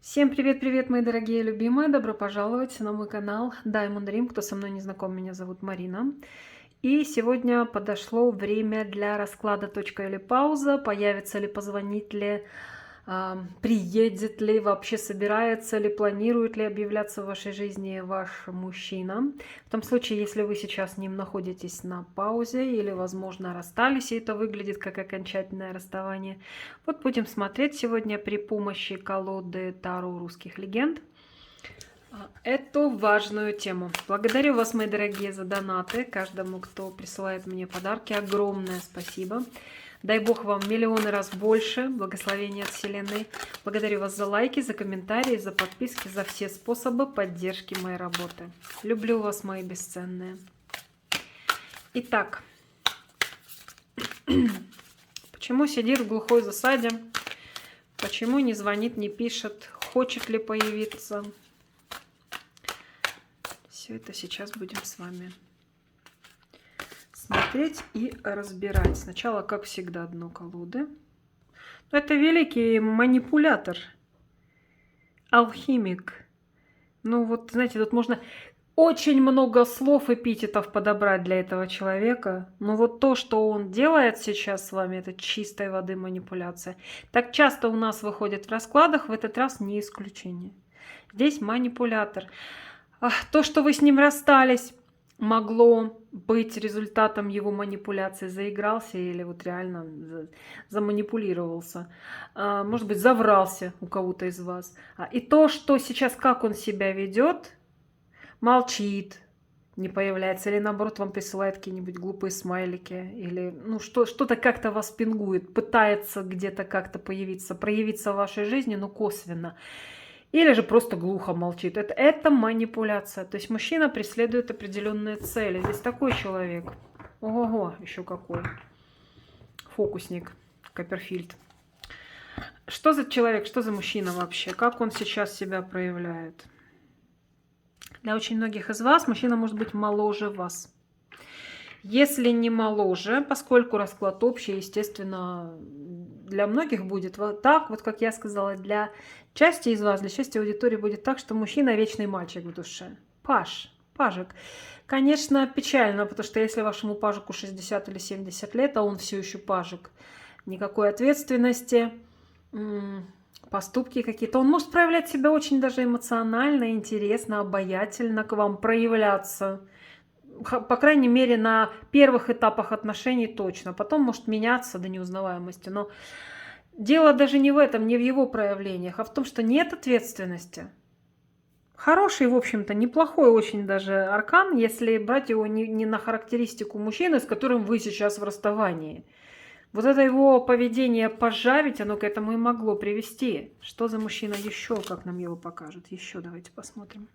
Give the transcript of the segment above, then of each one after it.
Всем привет-привет, мои дорогие любимые! Добро пожаловать на мой канал Diamond Dream. Кто со мной не знаком, меня зовут Марина. И сегодня подошло время для расклада точка или пауза. Появится ли, позвонит ли, приедет ли, вообще собирается ли, планирует ли объявляться в вашей жизни ваш мужчина. В том случае, если вы сейчас с ним находитесь на паузе или, возможно, расстались, и это выглядит как окончательное расставание. Вот будем смотреть сегодня при помощи колоды Таро русских легенд эту важную тему. Благодарю вас, мои дорогие, за донаты. Каждому, кто присылает мне подарки, огромное спасибо. Дай Бог вам миллионы раз больше. Благословения от Вселенной. Благодарю вас за лайки, за комментарии, за подписки, за все способы поддержки моей работы. Люблю вас, мои бесценные. Итак, почему сидит в глухой засаде? Почему не звонит, не пишет? Хочет ли появиться? Все это сейчас будем с вами смотреть и разбирать. Сначала, как всегда, дно колоды. Но это великий манипулятор, алхимик. Ну вот, знаете, тут можно очень много слов, эпитетов подобрать для этого человека. Но вот то, что он делает сейчас с вами, это чистой воды манипуляция. Так часто у нас выходит в раскладах, в этот раз не исключение. Здесь манипулятор. То, что вы с ним расстались, могло быть результатом его манипуляции. Заигрался или вот реально заманипулировался. Может быть, заврался у кого-то из вас. И то, что сейчас, как он себя ведет, молчит, не появляется, или наоборот вам присылает какие-нибудь глупые смайлики, или ну, что-то как-то вас пингует, пытается где-то как-то проявиться в вашей жизни, но косвенно. Или же просто глухо молчит. Это манипуляция. То есть мужчина преследует определенные цели. Здесь такой человек. Ого-го, еще какой. Фокусник. Копперфильд. Что за человек, что за мужчина вообще? Как он сейчас себя проявляет? Для очень многих из вас мужчина может быть моложе вас. Если не моложе, поскольку расклад общий, естественно, для многих будет вот так, вот как я сказала, для части из вас, для части аудитории будет так, что мужчина вечный мальчик в душе. Пажик. Конечно, печально, потому что если вашему пажику 60 или 70 лет, а он все еще пажик, никакой ответственности, поступки какие-то, он может проявлять себя очень даже эмоционально, интересно, обаятельно к вам проявляться. По крайней мере, на первых этапах отношений точно. Потом может меняться до неузнаваемости. Но дело даже не в этом, не в его проявлениях, а в том, что нет ответственности. Хороший, в общем-то, неплохой очень даже аркан, если брать его не на характеристику мужчины, с которым вы сейчас в расставании. Вот это его поведение пожарить, оно к этому и могло привести. Что за мужчина еще, как нам его покажут? Еще давайте посмотрим.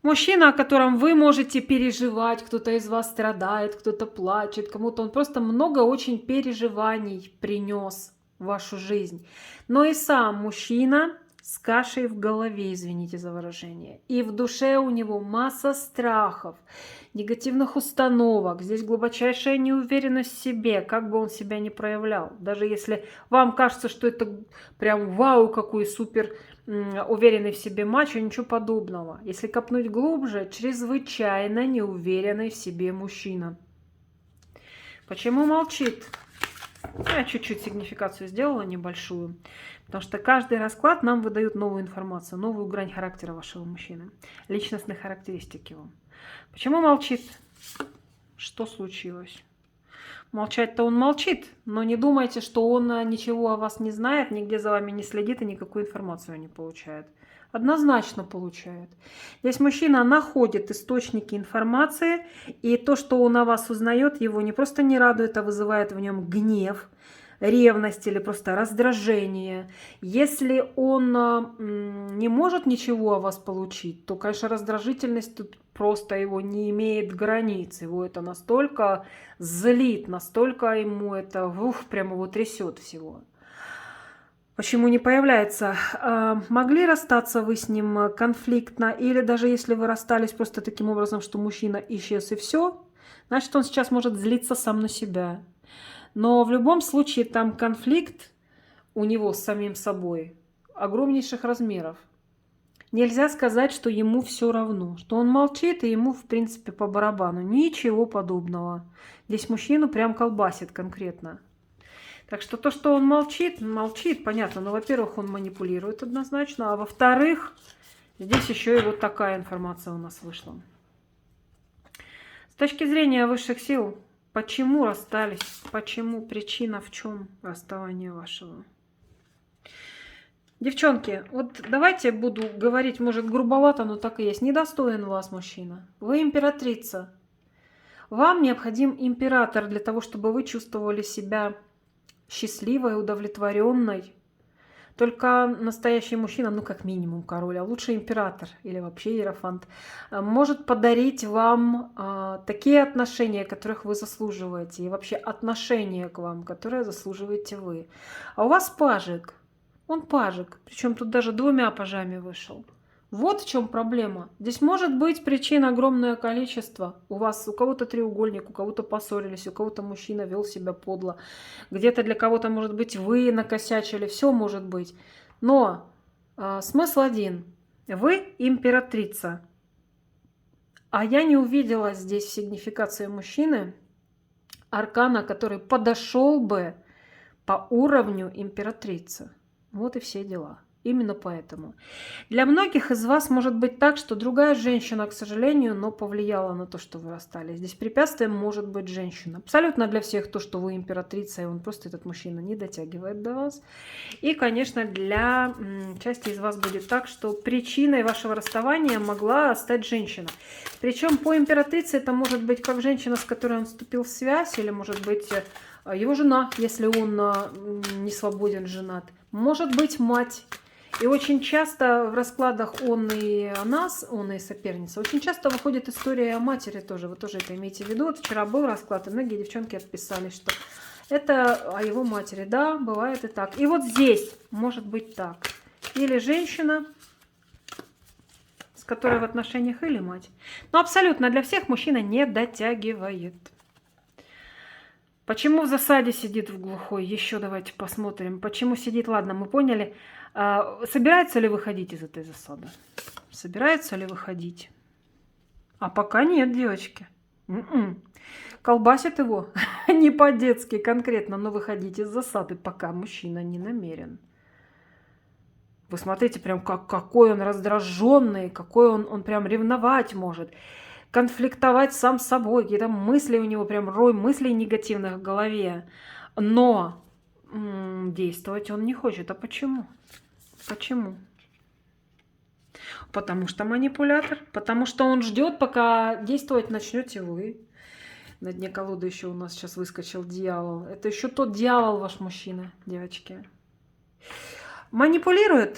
Мужчина, о котором вы можете переживать, кто-то из вас страдает, кто-то плачет, кому-то он просто много очень переживаний принес в вашу жизнь. Но и сам мужчина с кашей в голове, извините за выражение. И в душе у него масса страхов, негативных установок. Здесь глубочайшая неуверенность в себе, как бы он себя ни проявлял. Даже если вам кажется, что это прям вау, какой супер уверенный в себе мачо, ничего подобного. Если копнуть глубже, чрезвычайно неуверенный в себе мужчина. Почему молчит? Я чуть-чуть сигнификацию сделала, небольшую. Потому что каждый расклад нам выдает новую информацию, новую грань характера вашего мужчины. Личностных характеристик его. Почему молчит? Что случилось? Молчать-то он молчит, но не думайте, что он ничего о вас не знает, нигде за вами не следит и никакую информацию не получает. Однозначно получает. Здесь мужчина находит источники информации, и то, что он о вас узнает, его не просто не радует, а вызывает в нем гнев, ревность или просто раздражение. Если он не может ничего о вас получить, то, конечно, раздражительность тут просто его не имеет границ. Его это настолько злит, настолько ему это прямо его трясет всего. Почему не появляется? Могли расстаться вы с ним конфликтно, или даже если вы расстались просто таким образом, что мужчина исчез и все, значит, он сейчас может злиться сам на себя. Но в любом случае там конфликт у него с самим собой огромнейших размеров. Нельзя сказать, что ему все равно, что он молчит и ему, в принципе, по барабану. Ничего подобного. Здесь мужчину прям колбасит конкретно. Так что то, что он молчит, молчит, понятно. Но, во-первых, он манипулирует однозначно, а во-вторых, здесь еще и вот такая информация у нас вышла. С точки зрения высших сил, почему расстались? Почему? Причина в чем расставания вашего? Девчонки, вот давайте буду говорить, может, грубовато, но так и есть. Недостоин вас мужчина. Вы императрица. Вам необходим император для того, чтобы вы чувствовали себя счастливой, удовлетворенной. Только настоящий мужчина, ну как минимум король, а лучше император или вообще иерофант, может подарить вам такие отношения, которых вы заслуживаете, и вообще отношения к вам, которые заслуживаете вы. А у вас пажик. Он пажик, причем тут даже 2 пажами вышел. Вот в чем проблема. Здесь может быть причин огромное количество. У вас у кого-то треугольник, у кого-то поссорились, у кого-то мужчина вел себя подло. Где-то для кого-то, может быть, вы накосячили. Все может быть. Но смысл один. Вы императрица. А я не увидела здесь в сигнификации мужчины аркана, который подошел бы по уровню императрицы. Вот и все дела. Именно поэтому. Для многих из вас может быть так, что другая женщина, к сожалению, но повлияла на то, что вы расстались. Здесь препятствием может быть женщина. Абсолютно для всех то, что вы императрица, и он просто, этот мужчина, не дотягивает до вас. И, конечно, для части из вас будет так, что причиной вашего расставания могла стать женщина. Причем по императрице это может быть как женщина, с которой он вступил в связь, или может быть его жена, если он не свободен, женат. Может быть мать. И очень часто в раскладах он и о нас, он и соперница, очень часто выходит история о матери тоже. Вы тоже это имейте в виду. Вот вчера был расклад, и многие девчонки отписались, что это о его матери. Да, бывает и так. И вот здесь может быть так. Или женщина, с которой в отношениях, или мать. Но абсолютно для всех мужчина не дотягивает. Почему в засаде сидит в глухой? Еще давайте посмотрим. Почему сидит? Ладно, мы поняли. Собирается ли выходить из этой засады? Собирается ли выходить? А пока нет, девочки. Колбасит его не по-детски конкретно, но выходить из засады пока мужчина не намерен. Вы смотрите, прям какой он раздраженный, какой он прям ревновать может. Конфликтовать сам с собой, какие-то мысли у него, прям рой мыслей негативных в голове. Но действовать он не хочет. А почему? Почему? Потому что манипулятор. Потому что он ждет, пока действовать начнете вы. На дне колоды еще у нас сейчас выскочил дьявол. Это еще тот дьявол ваш мужчина, девочки. Манипулирует.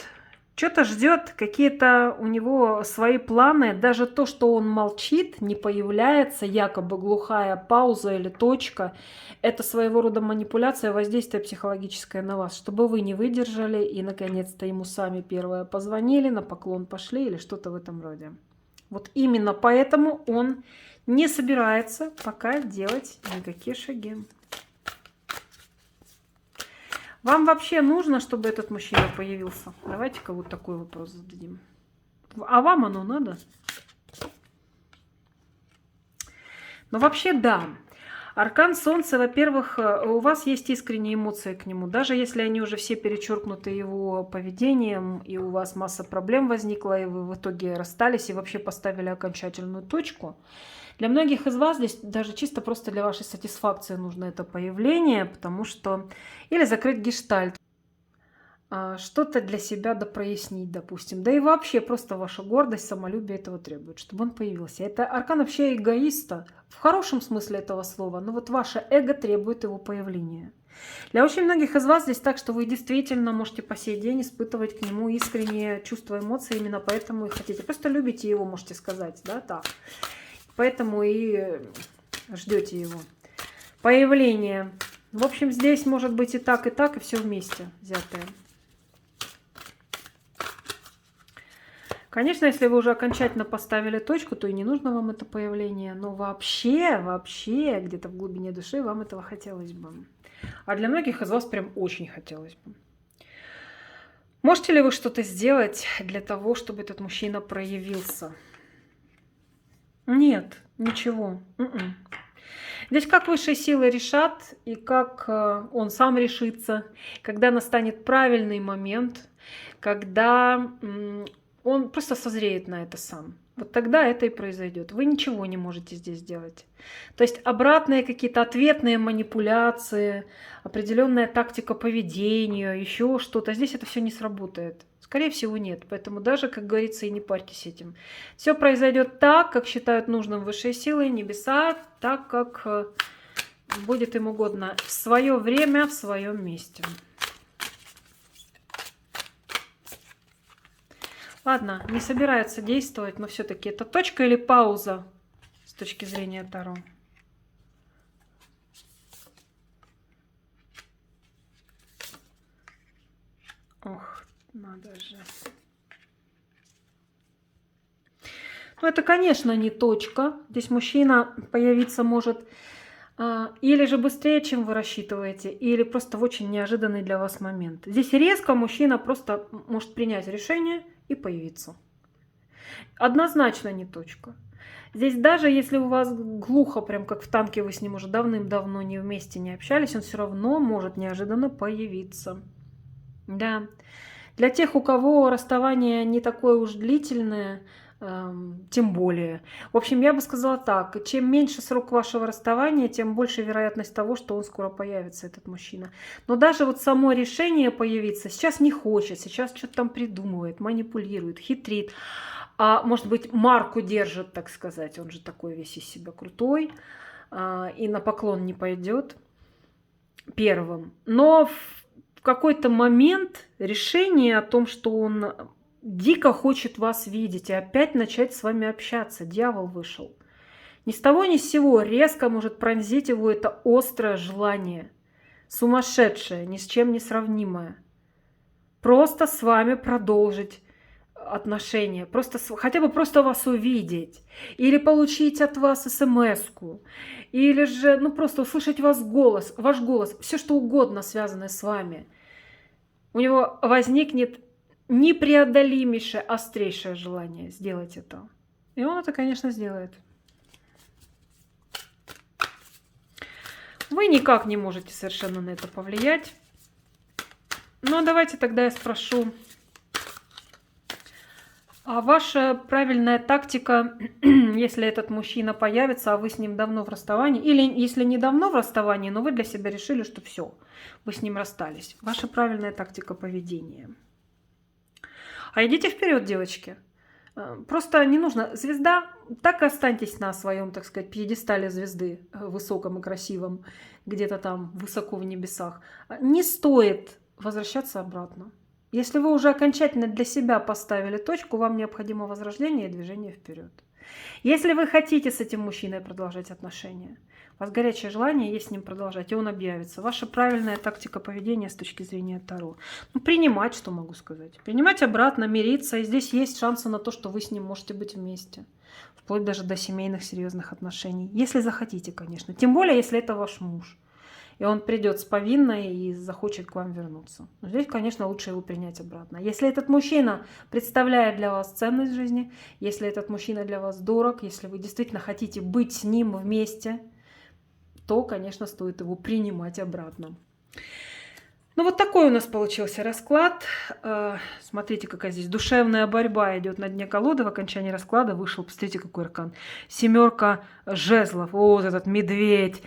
Что-то ждет, какие-то у него свои планы. Даже то, что он молчит, не появляется, якобы глухая пауза или точка. Это своего рода манипуляция, воздействие психологическое на вас, чтобы вы не выдержали и наконец-то ему сами первое позвонили, на поклон пошли или что-то в этом роде. Вот именно поэтому он не собирается пока делать никакие шаги. Вам вообще нужно, чтобы этот мужчина появился? Давайте-ка вот такой вопрос зададим. А вам оно надо? Ну, вообще, да. Аркан Солнца, во-первых, у вас есть искренние эмоции к нему. Даже если они уже все перечеркнуты его поведением, и у вас масса проблем возникла, и вы в итоге расстались, и вообще поставили окончательную точку. Для многих из вас здесь даже чисто просто для вашей сатисфакции нужно это появление, потому что... Или закрыть гештальт. Что-то для себя допрояснить, допустим. Да и вообще просто ваша гордость, самолюбие этого требует, чтобы он появился. Это аркан вообще эгоиста, в хорошем смысле этого слова, но вот ваше эго требует его появления. Для очень многих из вас здесь так, что вы действительно можете по сей день испытывать к нему искренние чувства, эмоции, именно поэтому и хотите. Просто любите его, можете сказать, да, так. Поэтому и ждете его появления. В общем, здесь может быть и так, и все вместе взятое. Конечно, если вы уже окончательно поставили точку, то и не нужно вам это появление. Но вообще, где-то в глубине души вам этого хотелось бы. А для многих из вас прям очень хотелось бы. Можете ли вы что-то сделать для того, чтобы этот мужчина проявился? Нет, ничего. Здесь как высшие силы решат, и как он сам решится, когда настанет правильный момент, когда он просто созреет на это сам. Вот тогда это и произойдет. Вы ничего не можете здесь сделать. То есть обратные какие-то ответные манипуляции, определенная тактика поведения, еще что-то. Здесь это все не сработает. Скорее всего, нет. Поэтому даже, как говорится, и не парьтесь этим. Все произойдет так, как считают нужным высшие силы, небеса, так, как будет им угодно. В свое время, в своем месте. Ладно, не собирается действовать, но все-таки это точка или пауза с точки зрения Таро? Ох, надо же. Ну, это, конечно, не точка. Здесь мужчина появиться может или же быстрее, чем вы рассчитываете, или просто в очень неожиданный для вас момент. Здесь резко мужчина просто может принять решение и появиться. Однозначно не точка. Здесь даже если у вас глухо, прям как в танке, вы с ним уже давным-давно не вместе не общались, он все равно может неожиданно появиться. Да. Для тех, у кого расставание не такое уж длительное, тем более. В общем, я бы сказала так, чем меньше срок вашего расставания, тем больше вероятность того, что он скоро появится, этот мужчина. Но даже вот само решение появиться сейчас не хочет, сейчас что-то там придумывает, манипулирует, хитрит. А может быть, марку держит, так сказать, он же такой весь из себя крутой, и на поклон не пойдет первым. Но в какой-то момент решение о том, что он дико хочет вас видеть и опять начать с вами общаться. Дьявол вышел. Ни с того ни с сего резко может пронзить его это острое желание. Сумасшедшее, ни с чем не сравнимое. Просто с вами продолжить отношения. Просто, хотя бы просто вас увидеть. Или получить от вас смс-ку. Или же просто услышать ваш голос. Все что угодно связанное с вами. У него возникнет непреодолимейшее, острейшее желание сделать это. И он это, конечно, сделает. Вы никак не можете совершенно на это повлиять. Но давайте тогда я спрошу, а ваша правильная тактика, если этот мужчина появится, а вы с ним давно в расставании, или если не давно в расставании, но вы для себя решили, что все, вы с ним расстались. Ваша правильная тактика поведения. А идите вперед, девочки. Просто не нужно. Звезда, так и останьтесь на своем, так сказать, пьедестале звезды, высоком и красивом, где-то там высоко в небесах. Не стоит возвращаться обратно. Если вы уже окончательно для себя поставили точку, вам необходимо возрождение и движение вперед. Если вы хотите с этим мужчиной продолжать отношения, у вас горячее желание есть с ним продолжать, и он объявится. Ваша правильная тактика поведения с точки зрения Таро. Принимать, что могу сказать. Принимать обратно, мириться. И здесь есть шансы на то, что вы с ним можете быть вместе. Вплоть даже до семейных серьезных отношений. Если захотите, конечно. Тем более, если это ваш муж. И он придет с повинной и захочет к вам вернуться. Но здесь, конечно, лучше его принять обратно. Если этот мужчина представляет для вас ценность в жизни, если этот мужчина для вас дорог, если вы действительно хотите быть с ним вместе, то, конечно, стоит его принимать обратно. Ну, вот такой у нас получился расклад. Смотрите, какая здесь душевная борьба идет на дне колоды. В окончании расклада вышел, посмотрите, какой аркан. 7 жезлов. Вот этот медведь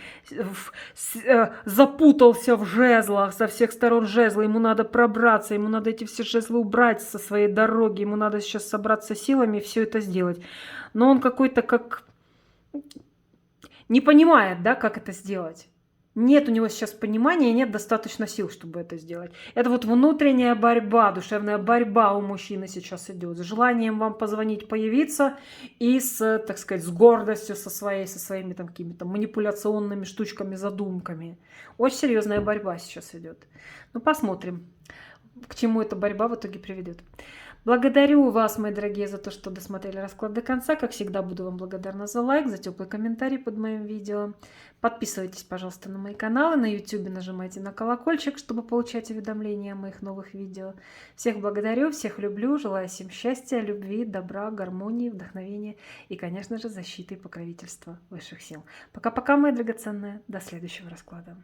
запутался в жезлах, со всех сторон жезла. Ему надо пробраться, ему надо эти все жезлы убрать со своей дороги. Ему надо сейчас собраться силами и все это сделать. Но он какой-то как... не понимает, да, как это сделать. Нет у него сейчас понимания, нет достаточно сил, чтобы это сделать. Это вот внутренняя борьба, душевная борьба у мужчины сейчас идет. С желанием вам позвонить, появиться и с, так сказать, с гордостью со своими там какими-то манипуляционными штучками, задумками. Очень серьезная борьба сейчас идет. Ну, посмотрим, к чему эта борьба в итоге приведет. Благодарю вас, мои дорогие, за то, что досмотрели расклад до конца. Как всегда, буду вам благодарна за лайк, за теплый комментарий под моим видео. Подписывайтесь, пожалуйста, на мои каналы. На YouTube нажимайте на колокольчик, чтобы получать уведомления о моих новых видео. Всех благодарю, всех люблю. Желаю всем счастья, любви, добра, гармонии, вдохновения и, конечно же, защиты и покровительства высших сил. Пока-пока, мои драгоценные. До следующего расклада.